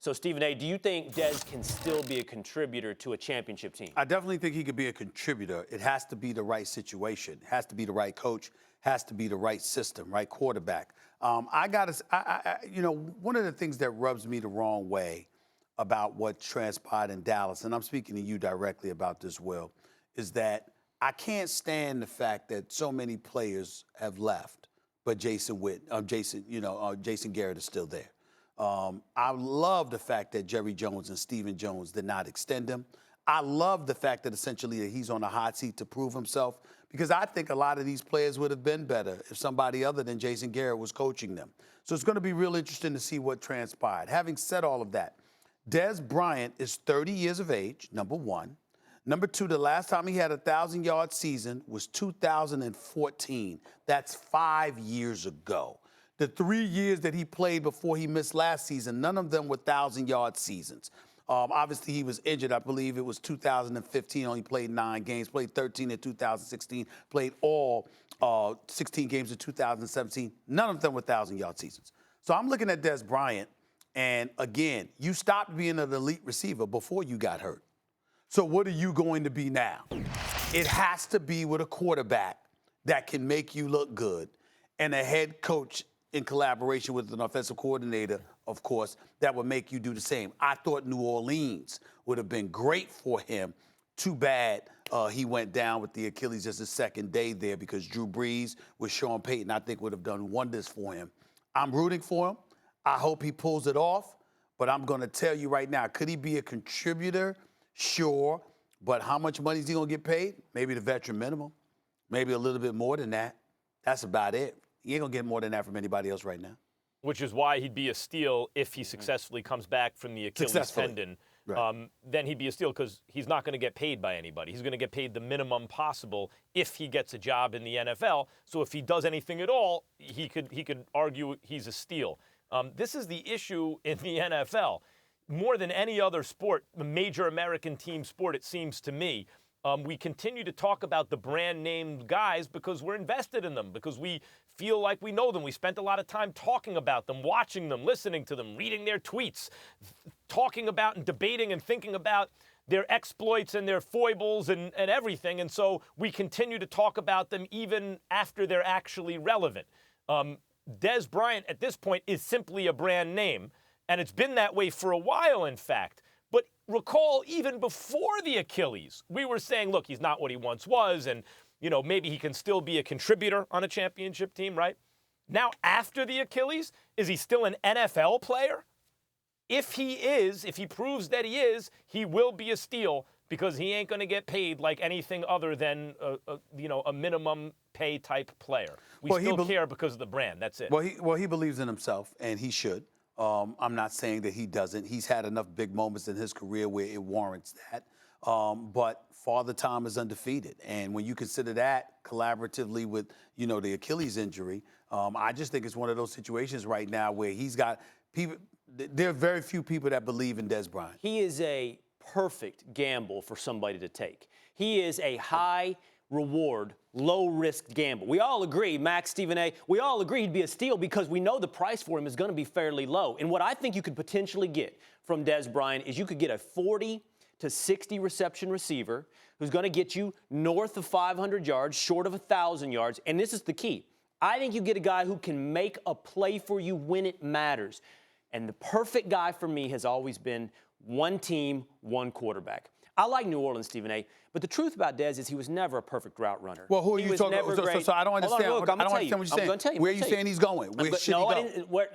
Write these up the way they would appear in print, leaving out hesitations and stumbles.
So, Stephen A., do you think Dez can still be a contributor to a championship team? I definitely think he could be a contributor. It has to be the right situation. It has to be the right coach. Has to be the right system, right quarterback. One of the things that rubs me the wrong way about what transpired in Dallas, and I'm speaking to you directly about this, Will, is that I can't stand the fact that so many players have left, but Jason Garrett is still there. I love the fact that Jerry Jones and Stephen Jones did not extend him. I love the fact that essentially that he's on a hot seat to prove himself, because I think a lot of these players would have been better if somebody other than Jason Garrett was coaching them. So it's going to be real interesting to see what transpired. Having said all of that, Dez Bryant is 30 years of age, number one. Number two, the last time he had a 1,000-yard season was 2014. That's 5 years ago. The 3 years that he played before he missed last season, none of them were 1,000-yard seasons. Obviously, he was injured. I believe it was 2015. Only played 9 games. Played 13 in 2016. Played all 16 games in 2017. None of them were 1,000-yard seasons. So I'm looking at Dez Bryant, and again, you stopped being an elite receiver before you got hurt. So what are you going to be now? It has to be with a quarterback that can make you look good, and a head coach in collaboration with an offensive coordinator, of course, that would make you do the same. I thought New Orleans would have been great for him. Too bad he went down with the Achilles just his second day there, because Drew Brees with Sean Payton, I think, would have done wonders for him. I'm rooting for him. I hope he pulls it off. But I'm going to tell you right now, could he be a contributor? Sure. But how much money is he going to get paid? Maybe the veteran minimum. Maybe a little bit more than that. That's about it. He ain't going to get more than that from anybody else right now. Which is why he'd be a steal if he successfully comes back from the Achilles tendon. Right. Then he'd be a steal because he's not going to get paid by anybody. He's going to get paid the minimum possible if he gets a job in the NFL. So if he does anything at all, he could argue he's a steal. This is the issue in the NFL. More than any other sport, the major American team sport, it seems to me, we continue to talk about the brand name guys because we're invested in them, because we feel like we know them. We spent a lot of time talking about them, watching them, listening to them, reading their tweets, talking about and debating and thinking about their exploits and their foibles and everything. And so we continue to talk about them even after they're actually relevant. Dez Bryant at this point is simply a brand name, and it's been that way for a while, in fact. But recall, even before the Achilles, we were saying, look, he's not what he once was, and, maybe he can still be a contributor on a championship team, right? Now, after the Achilles, is he still an NFL player? If he proves that he is, he will be a steal, because he ain't going to get paid like anything other than a minimum pay type player. We still care because of the brand. That's it. Well, he believes in himself, and he should. I'm not saying that he doesn't. He's had enough big moments in his career where it warrants that. But Father Time is undefeated. And when you consider that collaboratively with, the Achilles injury, I just think it's one of those situations right now where he's got people. There are very few people that believe in Dez Bryant. He is a perfect gamble for somebody to take. He is a high reward, low-risk gamble. We all agree, Max, Stephen A., we all agree he'd be a steal because we know the price for him is going to be fairly low. And what I think you could potentially get from Dez Bryant is you could get a 40 to 60 reception receiver who's going to get you north of 500 yards, short of 1,000 yards. And this is the key. I think you get a guy who can make a play for you when it matters. And the perfect guy for me has always been one team, one quarterback. I like New Orleans, Stephen A., but the truth about Dez is he was never a perfect route runner. Well, who are you talking about? So I don't understand. I don't understand what you're saying. I'm going to tell you. Where are you saying he's going? Where should he go?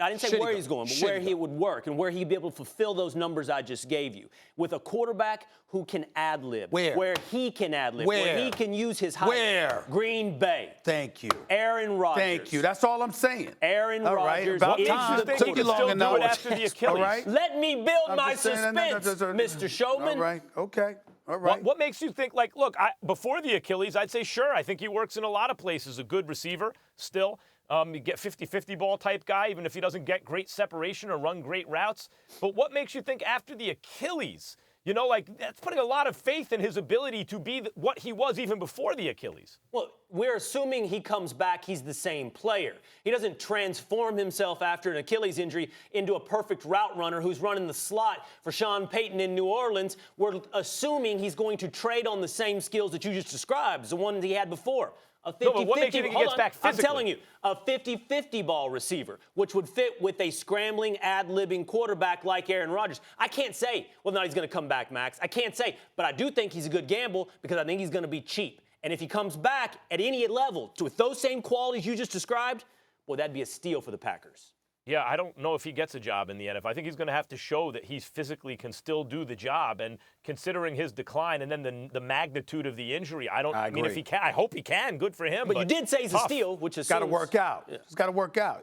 I didn't say where he's going, but where he would work and where he'd be able to fulfill those numbers I just gave you. With a quarterback who can ad-lib. Where he can ad-lib. Where he can use his height. Where? Green Bay. Thank you. Aaron Rodgers. Thank you. That's all I'm saying. Aaron Rodgers. All right. About time. Took you long enough. After the Achilles. All right. Let me build my suspense, Mr. Showman. All right. Okay. All right. What makes you think, look, before the Achilles, I'd say, sure, I think he works in a lot of places. A good receiver still. You get 50-50 ball type guy, even if he doesn't get great separation or run great routes. But what makes you think after the Achilles, that's putting a lot of faith in his ability to be what he was even before the Achilles? Well, we're assuming he comes back, he's the same player. He doesn't transform himself after an Achilles injury into a perfect route runner who's running the slot for Sean Payton in New Orleans. We're assuming he's going to trade on the same skills that you just described, the one that he had before. A 50-50, No, but what makes you think he gets back physically? I'm telling you, a 50-50 ball receiver, which would fit with a scrambling, ad-libbing quarterback like Aaron Rodgers. I can't say whether or not he's going to come back, Max. I can't say, but I do think he's a good gamble because I think he's going to be cheap. And if he comes back at any level with those same qualities you just described, well, that'd be a steal for the Packers. Yeah, I don't know if he gets a job in the NFL. I think he's going to have to show that he physically can still do the job. And considering his decline and then the magnitude of the injury, I mean, if he can, I hope he can. Good for him. But you did say he's tough. a steal, which is It's got to work out. Yeah. It's got to work out.